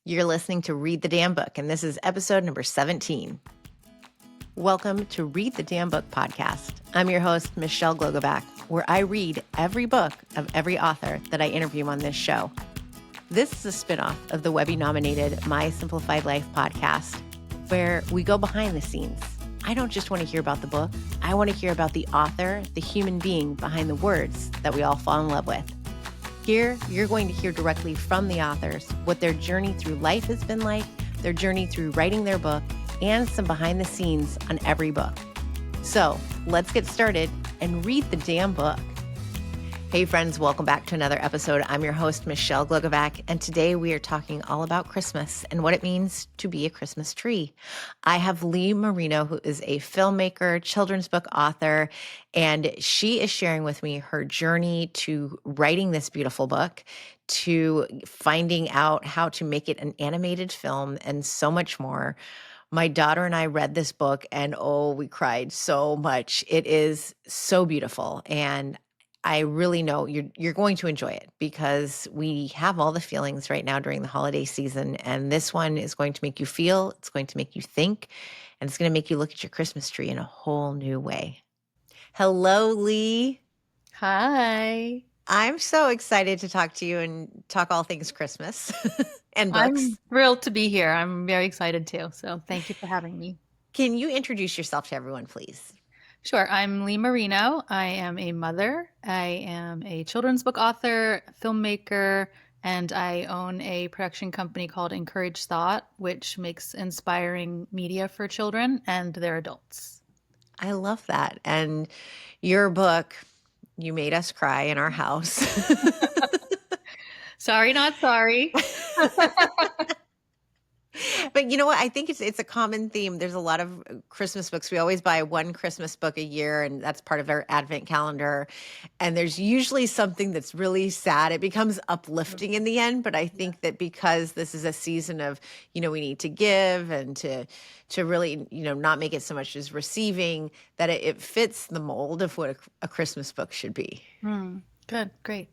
You're listening to Read the Damn Book, and this is episode number 17. Welcome to Read the Damn Book podcast. I'm your host, Michelle Glogovac, where I read every book of every author that I interview on this show. This is a spinoff of the Webby-nominated My Simplified Life podcast, where we go behind the scenes. I don't just want to hear about the book. I want to hear about the author, the human being behind the words that we all fall in love with. Here, you're going to hear directly from the authors what their journey through life has been like, their journey through writing their book, and some behind the scenes on every book. So let's get started and read the damn book. Hey friends, welcome back to another episode. I'm your host, Michelle Glogovac, and today we are talking all about Christmas and what it means to be a Christmas tree. I have Leigh Marino, who is a filmmaker, children's book author, and she is sharing with me her journey to writing this beautiful book, to finding out how to make it an animated film, and so much more. My daughter and I read this book and we cried so much. It is so beautiful. And I really know you're going to enjoy it because we have all the feelings right now during the holiday season. And this one is going to make you feel, it's going to make you think, and it's going to make you look at your Christmas tree in a whole new way. Hello, Leigh. Hi. I'm so excited to talk to you and talk all things Christmas and books. I'm thrilled to be here. I'm very excited too. So thank you for having me. Can you introduce yourself to everyone, please? Sure. I'm Leigh Marino. I am a mother. I am a children's book author, filmmaker, and I own a production company called Encourage Thought, which makes inspiring media for children and their adults. I love that. And your book, you made us cry in our house. Sorry, not sorry. But you know what? I think it's a common theme. There's a lot of Christmas books. We always buy one Christmas book a year, and that's part of our Advent calendar. And there's usually something that's really sad. It becomes uplifting in the end. But I think that because this is a season of, we need to give and to really, not make it so much as receiving, that it fits the mold of what a Christmas book should be. Good, great.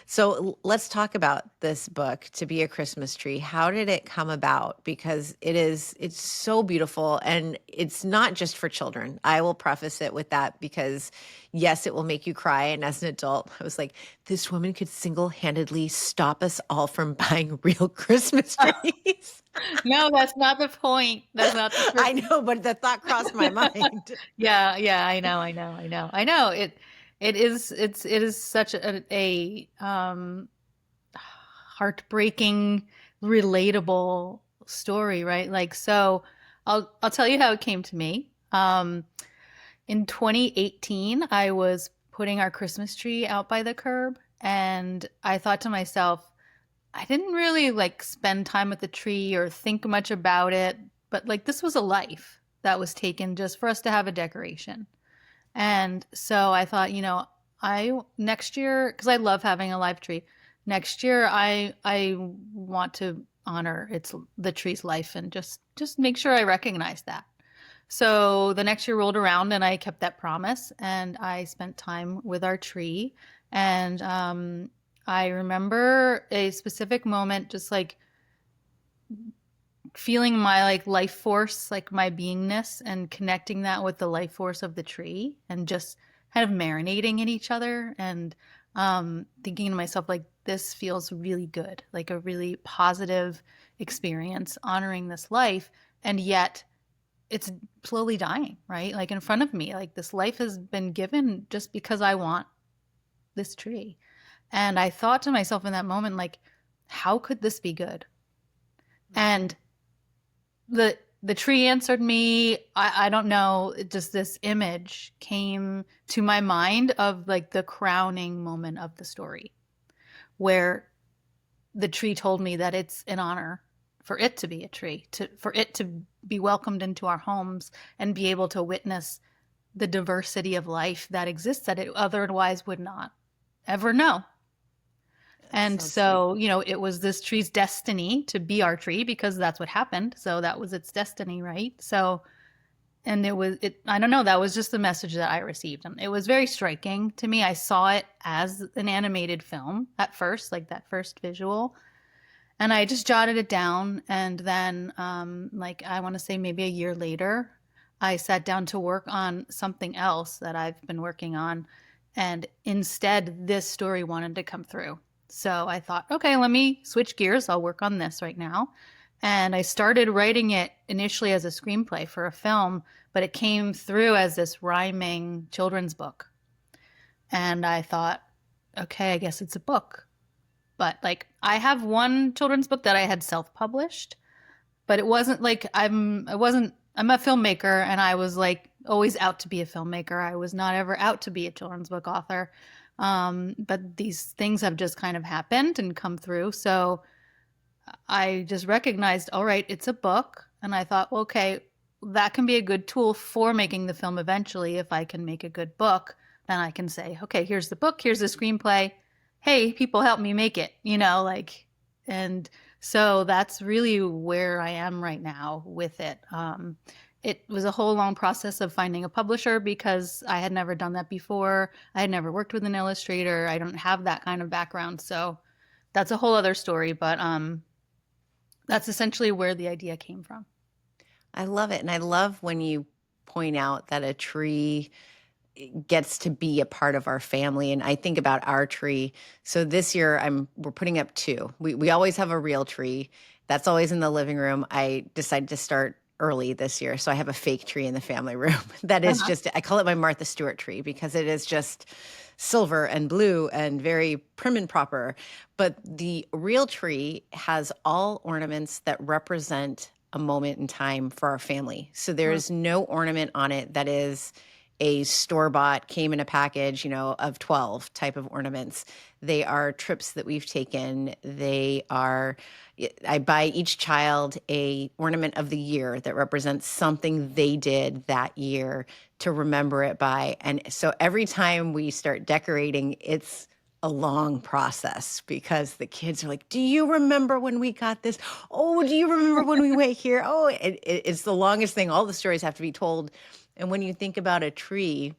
So let's talk about this book, To Be a Christmas Tree. How did it come about? Because it's so beautiful, and it's not just for children. I will preface it with that because yes, it will make you cry. And as an adult, I was like, this woman could single-handedly stop us all from buying real Christmas trees. No, that's not the point. That's not the I know, but the thought crossed my mind. Yeah, I know. It is such a heartbreaking, relatable story, right? Like, so I'll tell you how it came to me. In 2018, I was putting our Christmas tree out by the curb, and I thought to myself, I didn't really spend time with the tree or think much about it, but this was a life that was taken just for us to have a decoration. And so I thought, next year, because I love having a live tree, next year I want to honor the tree's life and just make sure I recognize that. So the next year rolled around and I kept that promise and I spent time with our tree. And I remember a specific moment, just feeling my life force, my beingness, and connecting that with the life force of the tree and just kind of marinating in each other and thinking to myself, this feels really good, a really positive experience honoring this life. And yet it's slowly dying, right? In front of me, this life has been given just because I want this tree. And I thought to myself in that moment, how could this be good? And the tree answered me. I don't know, just this image came to my mind of the crowning moment of the story, where the tree told me that it's an honor for it to be a tree, for it to be welcomed into our homes and be able to witness the diversity of life that exists that it otherwise would not ever know. And so, it was this tree's destiny to be our tree because that's what happened. So that was its destiny, right? So, and I don't know, that was just the message that I received. And it was very striking to me. I saw it as an animated film at first, that first visual. And I just jotted it down. And then, like, I want to say maybe a year later, I sat down to work on something else that I've been working on. And instead, this story wanted to come through. So I thought, okay, let me switch gears. I'll work on this right now. And I started writing it initially as a screenplay for a film, but it came through as this rhyming children's book. And I thought, okay, I guess it's a book. But like I have one children's book that I had self-published, but it wasn't like I'm a filmmaker and I was like always out to be a filmmaker. I was not ever out to be a children's book author. But these things have just kind of happened and come through. So I just recognized, all right, it's a book. And I thought, well, okay, that can be a good tool for making the film eventually. If I can make a good book, then I can say, okay, here's the book, here's the screenplay. Hey, people help me make it, like, and so that's really where I am right now with it. It was a whole long process of finding a publisher because I had never done that before. I had never worked with an illustrator. I don't have that kind of background. So that's a whole other story. But that's essentially where the idea came from. I love it. And I love when you point out that a tree gets to be a part of our family. And I think about our tree. So this year we're putting up two. We always have a real tree. That's always in the living room. I decided to start early this year. So I have a fake tree in the family room. That is Uh-huh. just, I call it my Martha Stewart tree because it is just silver and blue and very prim and proper. But the real tree has all ornaments that represent a moment in time for our family. So there Huh. is no ornament on it that is a store-bought, came in a package, of 12 type of ornaments. They are trips that we've taken. I buy each child a ornament of the year that represents something they did that year to remember it by. And so every time we start decorating, it's a long process because the kids are like, do you remember when we got this? Oh, do you remember when we went here? Oh, it's the longest thing. All the stories have to be told. And when you think about a tree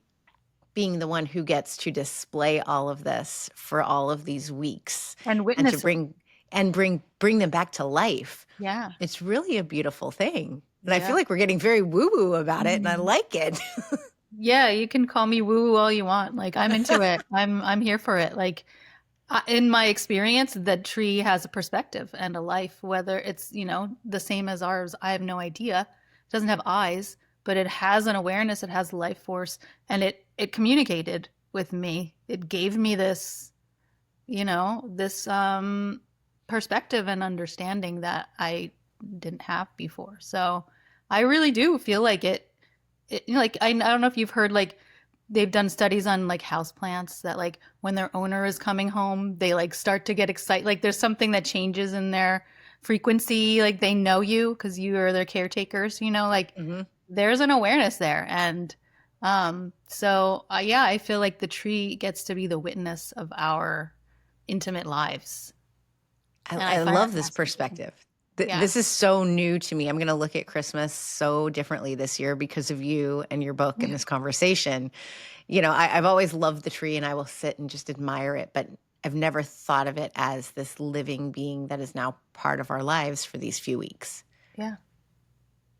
being the one who gets to display all of this for all of these weeks And and to witness it. bring them back to life, Yeah. it's really a beautiful thing. And I Yeah. feel like we're getting very woo-woo about it, and I Mhm. like it. Yeah, you can call me woo woo all you want. Like I'm into it. I'm here for it. Like in my experience, the tree has a perspective and a life, whether it's, the same as ours. I have no idea. It doesn't have eyes, but it has an awareness, it has life force, and it communicated with me. It gave me this perspective and understanding that I didn't have before. So I really do feel like like I don't know if you've heard like they've done studies on like houseplants that like when their owner is coming home, they like start to get excited. Like there's something that changes in their frequency. Like they know you because you are their caretakers, like Hmm. there's an awareness there. And so yeah, I feel like the tree gets to be the witness of our intimate lives. And I I find that love this fascinating. perspective. Yeah. This is so new to me. I'm going to look at Christmas so differently this year because of you and your book and this conversation. I've always loved the tree and I will sit and just admire it, but I've never thought of it as this living being that is now part of our lives for these few weeks. Yeah.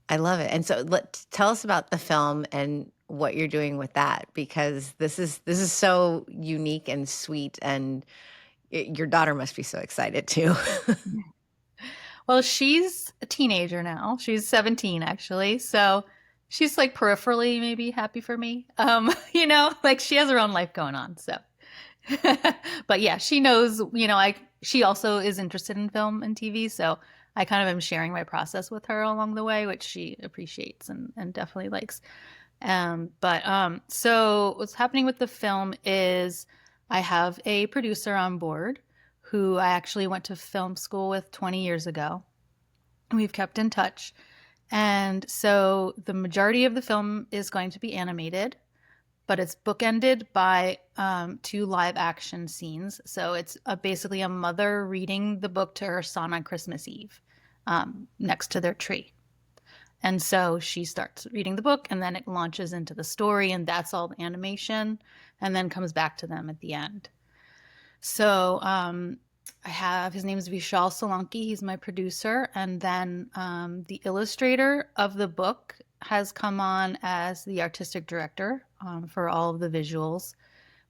I love it. And so tell us about the film and what you're doing with that, because this is so unique and sweet, and your daughter must be so excited too. Well, she's a teenager now. She's 17 actually. So she's like peripherally maybe happy for me. Like she has her own life going on. So but yeah, she knows, she also is interested in film and TV. So I kind of am sharing my process with her along the way, which she appreciates and definitely likes. So what's happening with the film is I have a producer on board who I actually went to film school with 20 years ago. We've kept in touch. And so the majority of the film is going to be animated, but it's bookended by two live action scenes. So it's basically a mother reading the book to her son on Christmas Eve next to their tree. And so she starts reading the book and then it launches into the story, and that's all the animation, and then comes back to them at the end. So his name is Vishal Solanki. He's my producer. And then the illustrator of the book has come on as the artistic director for all of the visuals.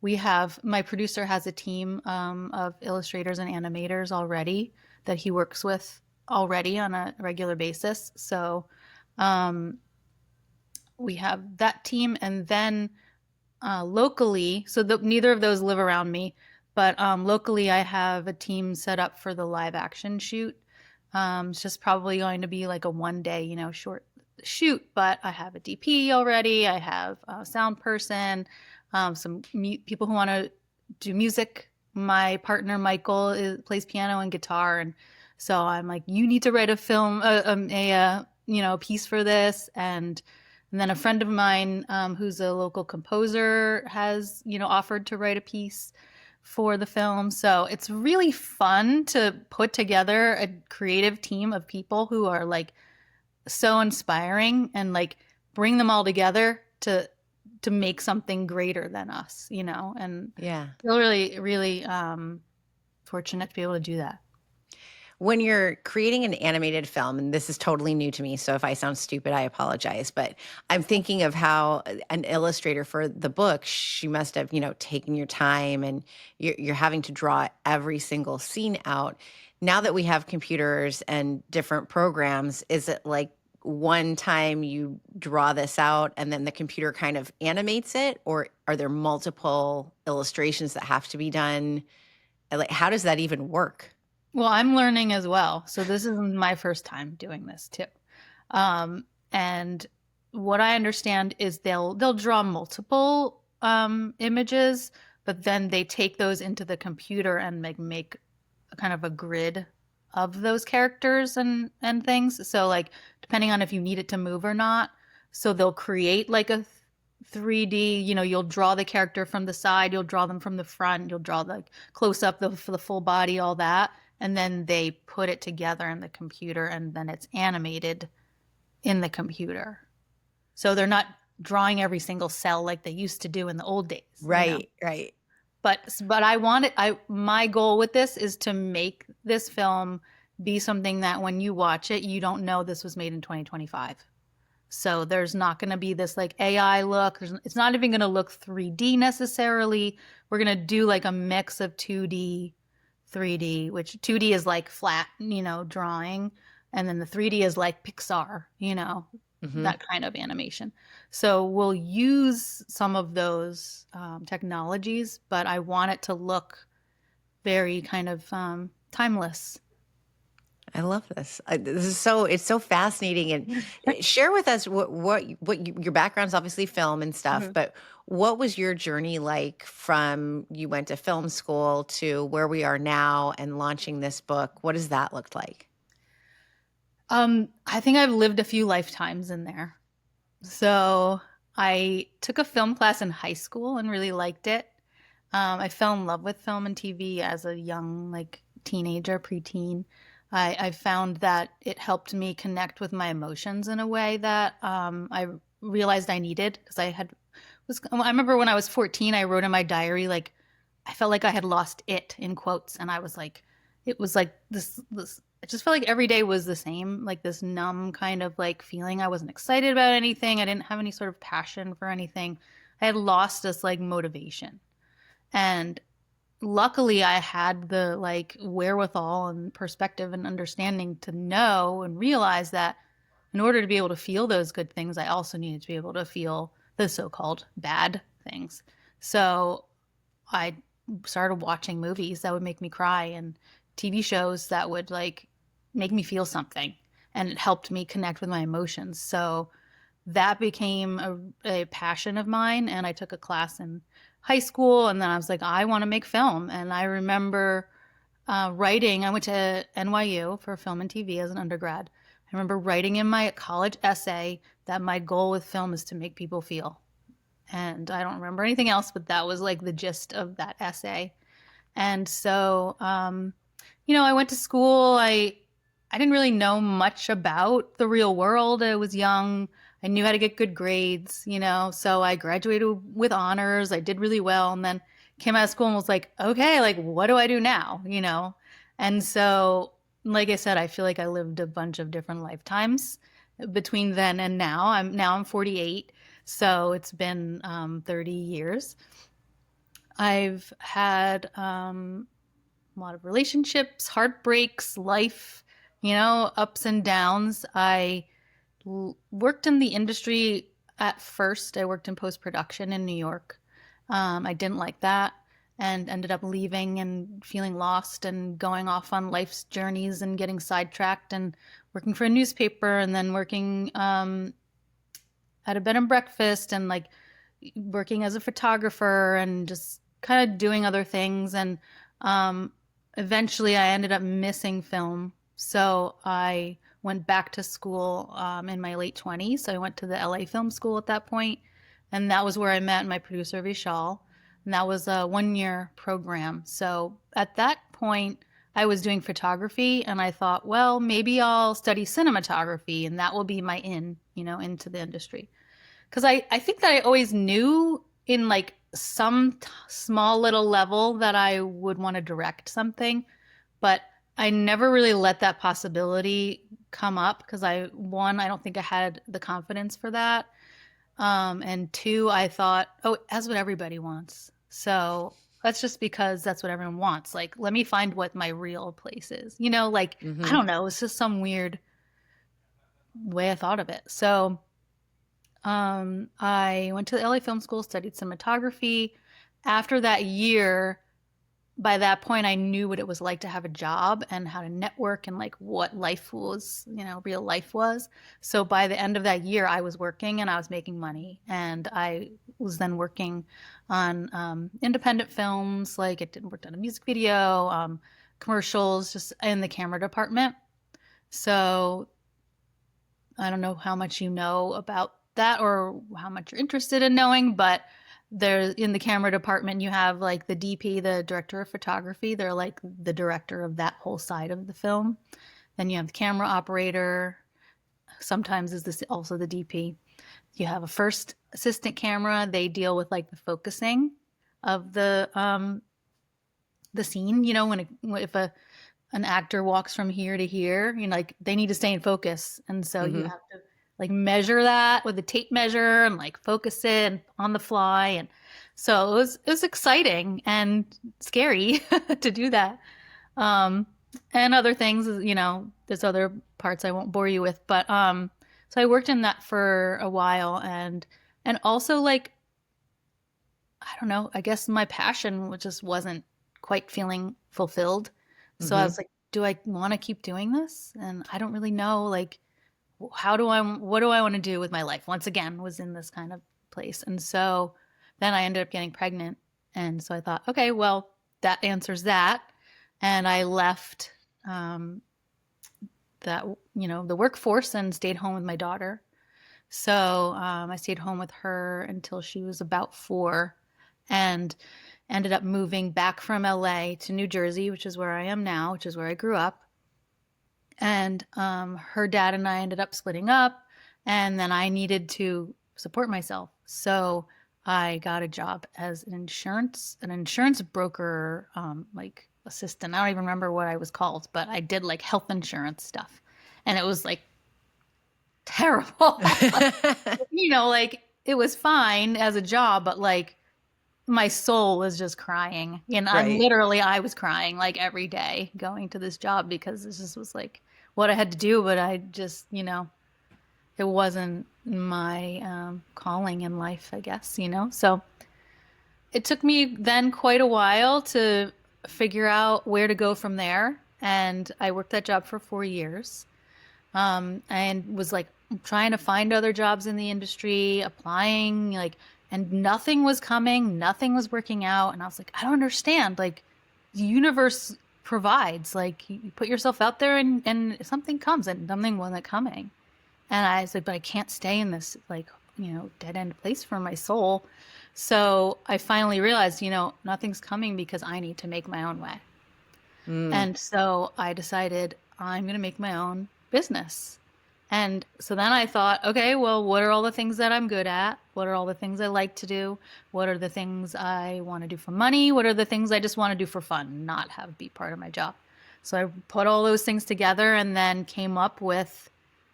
My producer has a team of illustrators and animators already that he works with already on a regular basis. So we have that team. And then locally, so neither of those live around me, but locally I have a team set up for the live action shoot. It's just probably going to be like a 1 day, short shoot, but I have a DP already. I have a sound person, some people who want to do music. My partner, Michael, plays piano and guitar. And so I'm like, you need to write a film, a piece for this. And then a friend of mine who's a local composer has, offered to write a piece for the film. So it's really fun to put together a creative team of people who are like so inspiring and like bring them all together to make something greater than us, and Yeah. feel really, really fortunate to be able to do that. When you're creating an animated film, and this is totally new to me, so if I sound stupid, I apologize, but I'm thinking of how an illustrator for the book, she must have, taken your time, and you're having to draw every single scene out. Now that we have computers and different programs, is it like one time you draw this out and then the computer kind of animates it, or are there multiple illustrations that have to be done? Like, how does that even work? Well, I'm learning as well. So this is my first time doing this too. And what I understand is they'll draw multiple images, but then they take those into the computer and make a kind of a grid of those characters and things. So like depending on if you need it to move or not. So they'll create like a 3D, you'll draw the character from the side, you'll draw them from the front, you'll draw the close up, the full body, all that. And then they put it together in the computer and then it's animated in the computer. So they're not drawing every single cell like they used to do in the old days. Right, right. But my goal with this is to make this film be something that when you watch it, you don't know this was made in 2025. So there's not going to be this like AI look. It's not even going to look 3D necessarily. We're going to do like a mix of 2D, 3D, which 2D is like flat, drawing. And then the 3D is like Pixar, that kind of animation. So we'll use some of those technologies, but I want it to look very kind of timeless. I love this. It's so fascinating. And share with us your background's obviously film and stuff, Mm-hmm. but what was your journey like from you went to film school to where we are now and launching this book? What does that look like? I think I've lived a few lifetimes in there. So I took a film class in high school and really liked it. I fell in love with film and TV as a young, like teenager, preteen. I found that it helped me connect with my emotions in a way that I realized I needed because I remember when I was 14, I wrote in my diary, like, I felt like I had lost it in quotes. And I was like, it was like this, I just felt like every day was the same, like this numb kind of like feeling. I wasn't excited about anything. I didn't have any sort of passion for anything. I had lost this like motivation. And luckily I had the like wherewithal and perspective and understanding to know and realize that in order to be able to feel those good things, I also needed to be able to feel the so-called bad things. So I started watching movies that would make me cry and TV shows that would like make me feel something, and it helped me connect with my emotions. So that became a passion of mine, and I took a class in high school, and then I was like, I want to make film. And I remember writing. I went to NYU for film and TV as an undergrad. I remember writing in my college essay that my goal with film is to make people feel. And I don't remember anything else, but that was like the gist of that essay. And so, I went to school. I didn't really know much about the real world. I was young. I knew how to get good grades, so I graduated with honors. I did really well, and then came out of school and was like, okay, like, what do I do now? And so, like I said, I feel like I lived a bunch of different lifetimes between then and now. I'm 48, so it's been 30 years. I've had a lot of relationships, heartbreaks, life, ups and downs. Worked in the industry at first. I worked in post-production in New York. I didn't like that and ended up leaving and feeling lost and going off on life's journeys and getting sidetracked and working for a newspaper and then working at a bed and breakfast and like working as a photographer and just kind of doing other things. And eventually I ended up missing film. So I went back to school in my late 20s. So I went to the LA Film School at that point, and that was where I met my producer, Vishal. And that was a 1-year program. So at that point, I was doing photography, and I thought, well, maybe I'll study cinematography, and that will be my into the industry. Because I think that I always knew in like some small little level that I would want to direct something, but I never really let that possibility come up because I don't think I had the confidence for that. And two, I thought, oh, that's what everybody wants. So that's just because that's what everyone wants. Like, let me find what my real place is. I don't know. It's just some weird way I thought of it. So I went to the LA Film School, studied cinematography. After that year, by that point, I knew what it was like to have a job and how to network and like what life was, real life was. So by the end of that year, I was working and I was making money. And I was then working on independent films, like worked on a music video, commercials, just in the camera department. So I don't know how much you know about that or how much you're interested in knowing, but there in the camera department, you have like the DP, the director of photography. They're like the director of that whole side of the film. Then you have the camera operator. Sometimes is this also the DP. You have a first assistant camera. They deal with like the focusing of the scene. If an actor walks from here to here, like they need to stay in focus, and so you have to like measure that with a tape measure and like focus it on the fly. And so it was exciting and scary to do that. And other things, there's other parts I won't bore you with, but so I worked in that for a while and also like, I don't know, I guess my passion just wasn't quite feeling fulfilled. So I was like, do I want to keep doing this? And I don't really know, like, what do I want to do with my life? Once again, was in this kind of place. And so then I ended up getting pregnant. And so I thought, okay, well, that answers that. And I left the workforce and stayed home with my daughter. So I stayed home with her until she was about 4 and ended up moving back from LA to New Jersey, which is where I am now, which is where I grew up. And her dad and I ended up splitting up, and then I needed to support myself. So I got a job as an insurance broker, like assistant. I don't even remember what I was called, but I did like health insurance stuff. And it was like terrible. Like it was fine as a job, but like my soul was just crying. And Right. I was crying like every day going to this job because this just was like what I had to do, but I just, it wasn't my calling in life, I guess, So it took me then quite a while to figure out where to go from there. And I worked that job for 4 years and was like trying to find other jobs in the industry, applying, like, and nothing was coming, nothing was working out. And I was like, I don't understand. Like, the universe provides, like you put yourself out there and something comes, and something wasn't coming. And I was like, but I can't stay in this like, dead end place for my soul. So I finally realized, nothing's coming because I need to make my own way. And so I decided I'm going to make my own business. And so then I thought, okay, well, what are all the things that I'm good at? What are all the things I like to do? What are the things I want to do for money? What are the things I just want to do for fun, not have be part of my job? So I put all those things together and then came up with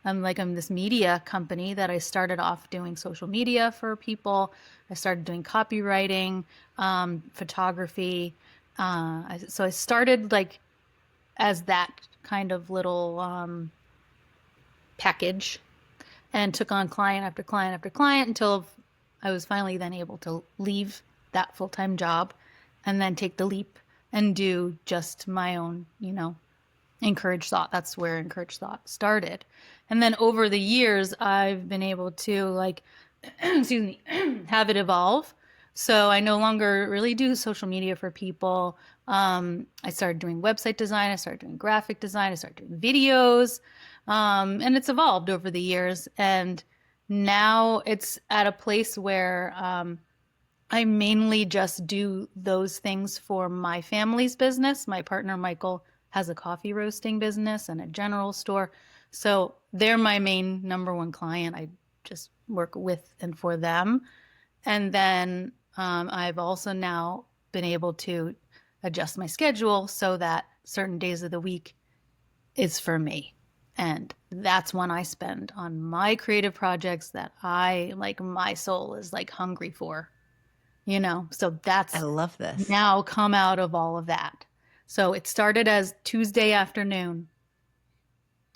I'm this media company that I started off doing social media for people. I started doing copywriting, photography. So I started like as that kind of little package and took on client after client after client until I was finally then able to leave that full-time job and then take the leap and do just my own, Encourage Thought. That's where Encourage Thought started. And then over the years, I've been able to like, excuse me, have it evolve. So I no longer really do social media for people. I started doing website design. I started doing graphic design. I started doing videos. And it's evolved over the years. And now it's at a place where I mainly just do those things for my family's business. My partner, Michael, has a coffee roasting business and a general store. So they're my main number one client. I just work with and for them. And then I've also now been able to adjust my schedule so that certain days of the week is for me. And that's when I spend on my creative projects that I like, my soul is like hungry for, So I that's love this. now come out of all of that. So it started as Tuesday afternoon,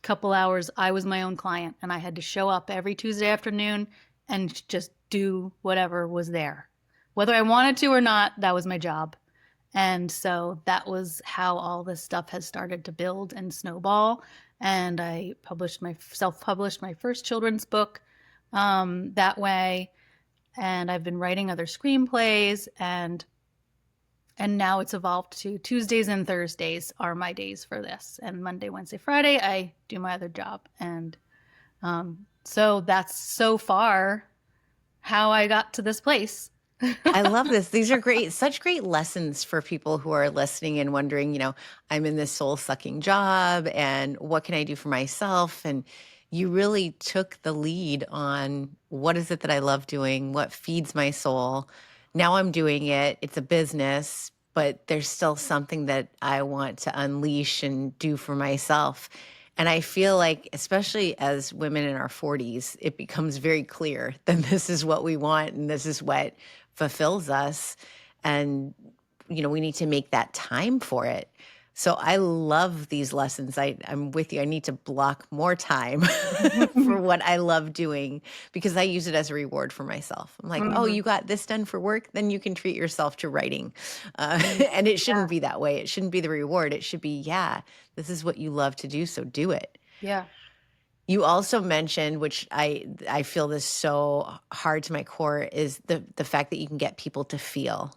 couple hours. I was my own client and I had to show up every Tuesday afternoon and just do whatever was there. Whether I wanted to or not, that was my job. And so that was how all this stuff has started to build and snowball. And I self-published my first children's book that way. And I've been writing other screenplays and now it's evolved to Tuesdays and Thursdays are my days for this. And Monday, Wednesday, Friday, I do my other job. And so that's so far how I got to this place. I love this. These are such great lessons for people who are listening and wondering, I'm in this soul sucking job and what can I do for myself? And you really took the lead on what is it that I love doing? What feeds my soul? Now I'm doing it. It's a business, but there's still something that I want to unleash and do for myself. And I feel like, especially as women in our 40s, it becomes very clear that this is what we want and this is what fulfills us. And, we need to make that time for it. So I love these lessons. I'm with you. I need to block more time for what I love doing because I use it as a reward for myself. I'm like, oh, you got this done for work, then you can treat yourself to writing. And it shouldn't be that way. It shouldn't be the reward. It should be, this is what you love to do, so do it. Yeah. You also mentioned, which I feel this so hard to my core, is the fact that you can get people to feel.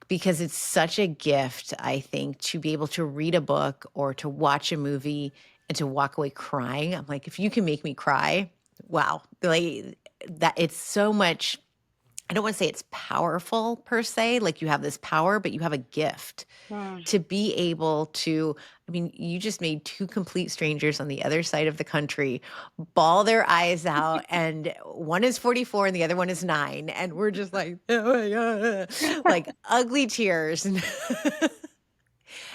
Because it's such a gift, I think, to be able to read a book or to watch a movie and to walk away crying. I'm like, if you can make me cry, wow. Like that, it's so much. I don't want to say it's powerful per se, like you have this power, but you have a gift to be able to, you just made two complete strangers on the other side of the country bawl their eyes out and one is 44 and the other one is 9. And we're just like, oh my God, like ugly tears. And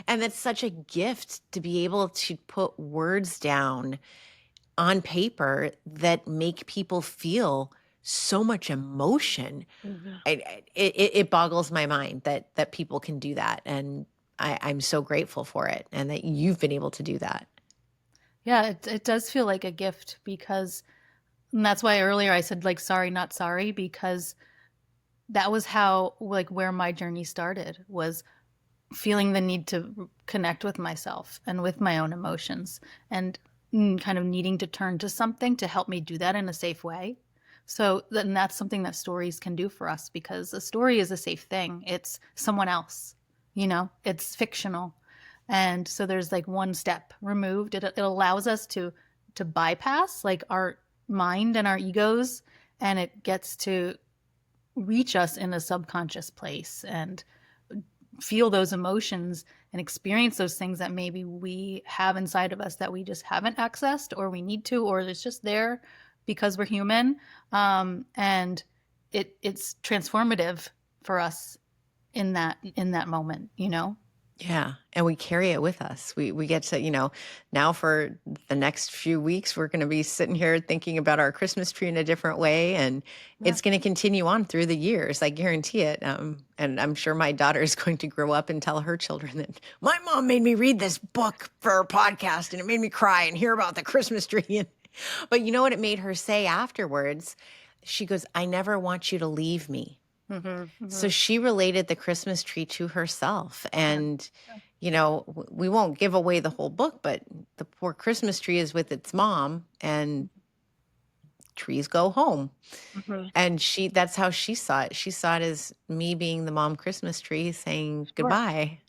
that's such a gift to be able to put words down on paper that make people feel so much emotion. It boggles my mind that people can do that. And I'm so grateful for it and that you've been able to do that. Yeah, it does feel like a gift because and that's why earlier I said like sorry, not sorry, because that was how like where my journey started was feeling the need to connect with myself and with my own emotions and kind of needing to turn to something to help me do that in a safe way. So then that's something that stories can do for us because a story is a safe thing. It's someone else, it's fictional. And so there's like one step removed. It allows us to bypass like our mind and our egos, and it gets to reach us in a subconscious place and feel those emotions and experience those things that maybe we have inside of us that we just haven't accessed or we need to, or it's just there because we're human. And it's transformative for us in that moment, Yeah. And we carry it with us. We get to, now for the next few weeks, we're going to be sitting here thinking about our Christmas tree in a different way. And Yeah. it's going to continue on through the years. I guarantee it. And I'm sure my daughter is going to grow up and tell her children that my mom made me read this book for her podcast and it made me cry and hear about the Christmas tree. But you know what it made her say afterwards? She goes, I never want you to leave me. So Hmm. she related the Christmas tree to herself. Yeah. And, we won't give away the whole book, but the poor Christmas tree is with its mom and trees go home. Hmm. And that's how she saw it. She saw it as me being the mom Christmas tree saying Sure. goodbye.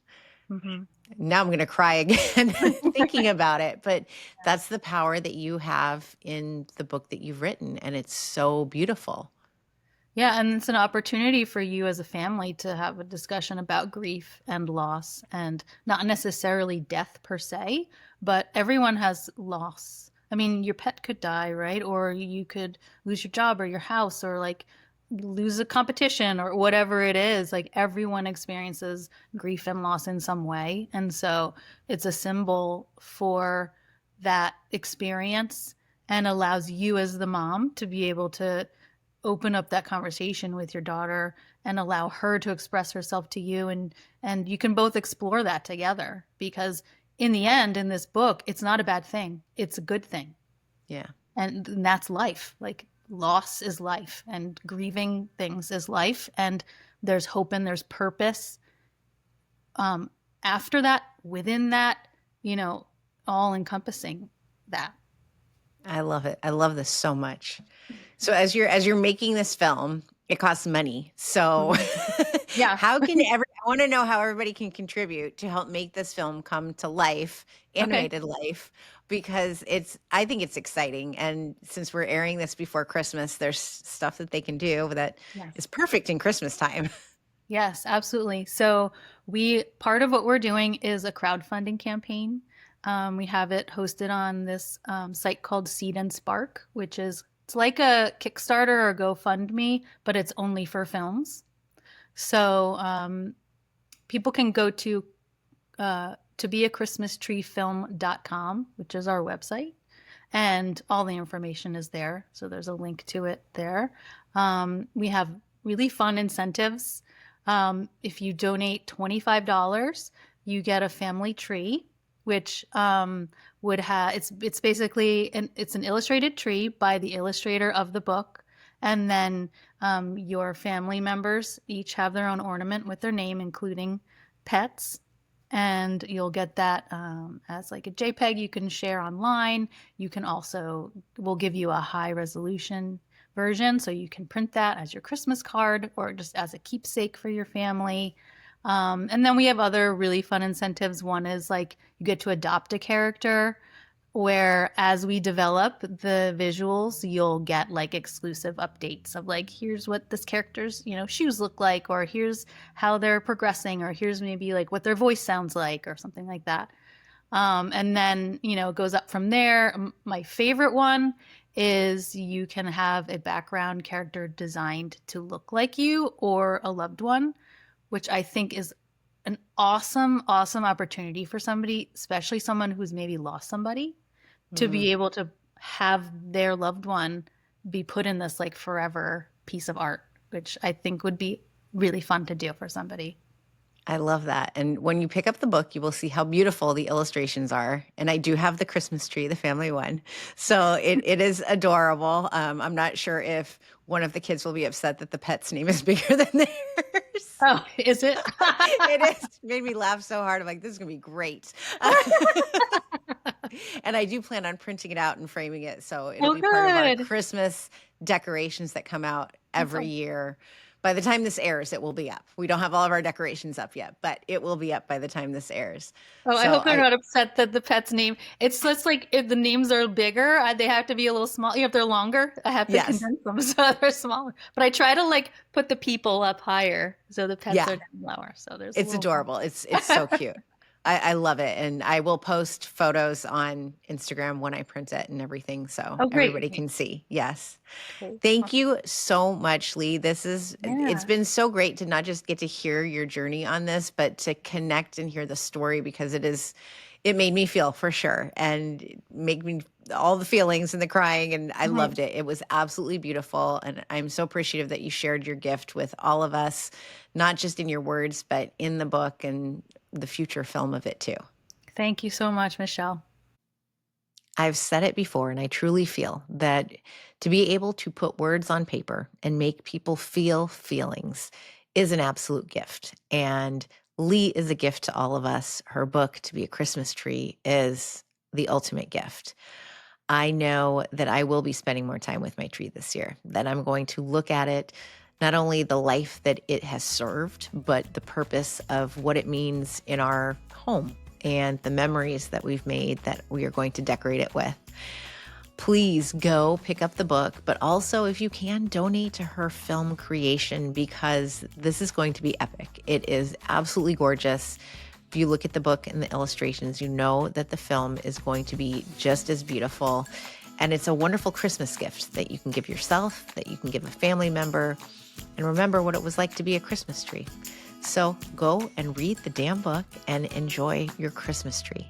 Hmm. Now I'm going to cry again thinking about it. But that's the power that you have in the book that you've written. And it's so beautiful. Yeah, and it's an opportunity for you as a family to have a discussion about grief and loss, and not necessarily death per se, but everyone has loss. I mean, your pet could die, right? Or you could lose your job or your house, or like lose a competition or whatever it is. Like everyone experiences grief and loss in some way. And so it's a symbol for that experience and allows you as the mom to be able to open up that conversation with your daughter and allow her to express herself to you, and you can both explore that together, because in the end, in this book, it's not a bad thing, it's a good thing. Yeah. And that's life. Like loss is life, and grieving things is life, and there's hope and there's purpose after that, within that, all encompassing that. I love it. I love this so much. So as you're making this film, it costs money. So Yeah. how can I want to know how everybody can contribute to help make this film come to life, Okay. animated life, because I think it's exciting. And since we're airing this before Christmas, there's stuff that they can do that Yes. is perfect in Christmas time. Yes, absolutely. So part of what we're doing is a crowdfunding campaign. We have it hosted on this site called Seed and Spark, which it's like a Kickstarter or GoFundMe, but it's only for films. So people can go to tobeachristmastreefilm.com, which is our website, and all the information is there. So there's a link to it there. We have really fun incentives. If you donate $25, you get a family tree, which would have it's basically it's an illustrated tree by the illustrator of the book, and then your family members each have their own ornament with their name, including pets. And you'll get that as like a JPEG you can share online. You can also, we'll give you a high resolution version, so you can print that as your Christmas card or just as a keepsake for your family. And then we have other really fun incentives. One is like you get to adopt a character, where as we develop the visuals, you'll get like exclusive updates of like, here's what this character's shoes look like, or here's how they're progressing, or here's maybe like what their voice sounds like, or something like that. And then it goes up from there. My favorite one is you can have a background character designed to look like you or a loved one, which I think is an awesome opportunity for somebody, especially someone who's maybe lost somebody, to be able to have their loved one be put in this like forever piece of art, which I think would be really fun to do for somebody. I love that. And when you pick up the book, you will see how beautiful the illustrations are. And I do have the Christmas tree, the family one. So it is adorable. I'm not sure if one of the kids will be upset that the pet's name is bigger than theirs. Oh, is it? It is. It made me laugh so hard. I'm like, this is going to be great. And I do plan on printing it out and framing it. So it'll be part of our Christmas decorations that come out every year. By the time this airs, it will be up. We don't have all of our decorations up yet, but it will be up by the time this airs. Oh, I hope they're not upset that the pet's name. It's just like if the names are bigger, they have to be a little small. If they're longer, I have to condense them so they're smaller. But I try to like put the people up higher so the pets are down lower. So it's adorable. It's so cute. I love it. And I will post photos on Instagram when I print it and everything so Oh, great. everybody Okay. can see. Yes. Great. Thank you so much, Leigh. It's Yeah. been so great to not just get to hear your journey on this, but to connect and hear the story because it made me feel for sure and make me all the feelings and the crying. And I Mhm. loved it. It was absolutely beautiful. And I'm so appreciative that you shared your gift with all of us, not just in your words, but in the book and the future film of it too. Thank you so much, Michelle. I've said it before, and I truly feel that to be able to put words on paper and make people feel feelings is an absolute gift. And Leigh is a gift to all of us. Her book, To Be a Christmas Tree, is the ultimate gift. I know that I will be spending more time with my tree this year, that I'm going to look at it, not only the life that it has served, but the purpose of what it means in our home and the memories that we've made that we are going to decorate it with. Please go pick up the book, but also, if you can, donate to her film creation because this is going to be epic. It is absolutely gorgeous. If you look at the book and the illustrations, you know that the film is going to be just as beautiful. And it's a wonderful Christmas gift that you can give yourself, that you can give a family member, and remember what it was like to be a Christmas tree. So go and read the damn book and enjoy your Christmas tree.